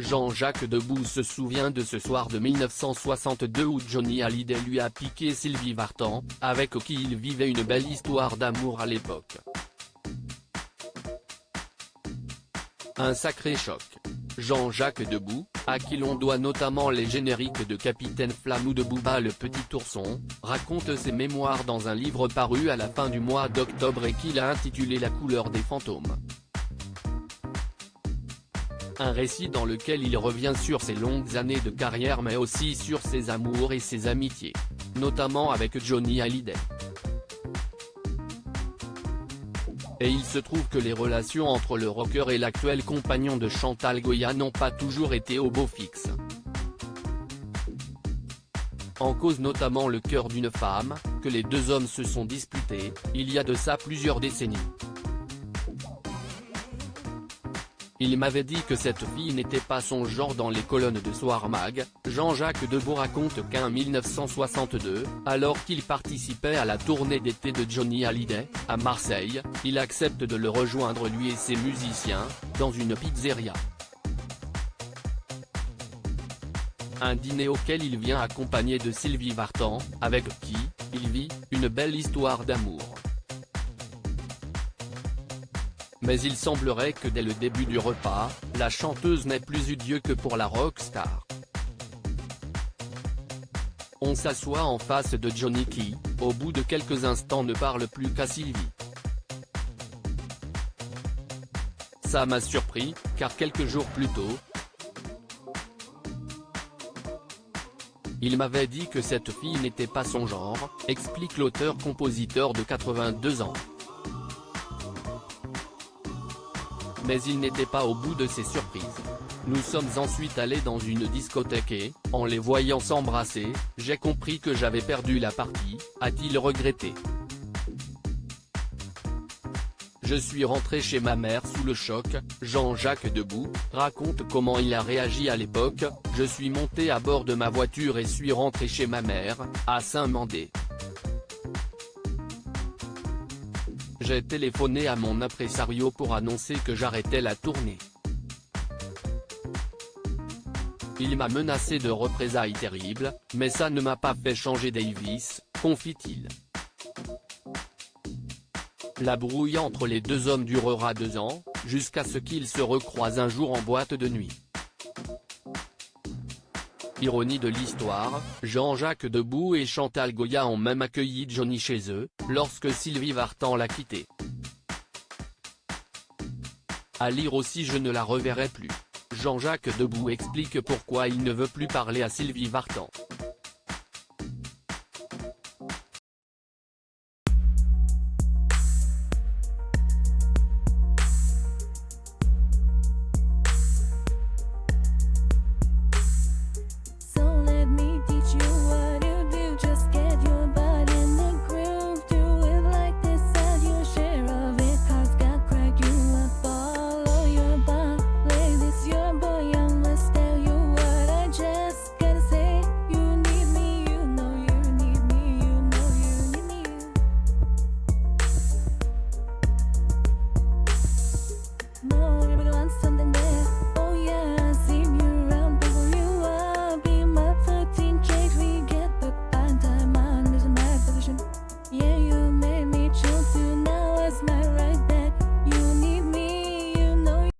Jean-Jacques Debout se souvient de ce soir de 1962 où Johnny Hallyday lui a piqué Sylvie Vartan, avec qui il vivait une belle histoire d'amour à l'époque. Un sacré choc. Jean-Jacques Debout, à qui l'on doit notamment les génériques de Capitaine Flamme ou de Booba le Petit Ourson, raconte ses mémoires dans un livre paru à la fin du mois d'octobre et qu'il a intitulé La couleur des fantômes. Un récit dans lequel il revient sur ses longues années de carrière mais aussi sur ses amours et ses amitiés, notamment avec Johnny Hallyday. Et il se trouve que les relations entre le rocker et l'actuel compagnon de Chantal Goya n'ont pas toujours été au beau fixe. En cause notamment le cœur d'une femme, que les deux hommes se sont disputés, il y a de ça plusieurs décennies. Il m'avait dit que cette fille n'était pas son genre dans les colonnes de Soir Mag. Jean-Jacques Debout raconte qu'en 1962, alors qu'il participait à la tournée d'été de Johnny Hallyday, à Marseille, il accepte de le rejoindre lui et ses musiciens, dans une pizzeria. Un dîner auquel il vient accompagné de Sylvie Vartan, avec qui il vit une belle histoire d'amour. Mais il semblerait que dès le début du repas, la chanteuse n'ait plus eu d'yeux que pour la rockstar. On s'assoit en face de Johnny qui, au bout de quelques instants ne parle plus qu'à Sylvie. Ça m'a surpris, car quelques jours plus tôt, il m'avait dit que cette fille n'était pas son genre, explique l'auteur-compositeur de 82 ans. Mais il n'était pas au bout de ses surprises. Nous sommes ensuite allés dans une discothèque et, en les voyant s'embrasser, j'ai compris que j'avais perdu la partie, a-t-il regretté. Je suis rentré chez ma mère sous le choc. Jean-Jacques Debout raconte comment il a réagi à l'époque. Je suis monté à bord de ma voiture et suis rentré chez ma mère, à Saint-Mandé. J'ai téléphoné à mon impresario pour annoncer que j'arrêtais la tournée. Il m'a menacé de représailles terribles, mais ça ne m'a pas fait changer Davis, confie-t-il. La brouille entre les deux hommes durera 2 ans, jusqu'à ce qu'ils se recroisent un jour en boîte de nuit. Ironie de l'histoire, Jean-Jacques Debout et Chantal Goya ont même accueilli Johnny chez eux, lorsque Sylvie Vartan l'a quitté. À lire aussi Je ne la reverrai plus. Jean-Jacques Debout explique pourquoi il ne veut plus parler à Sylvie Vartan.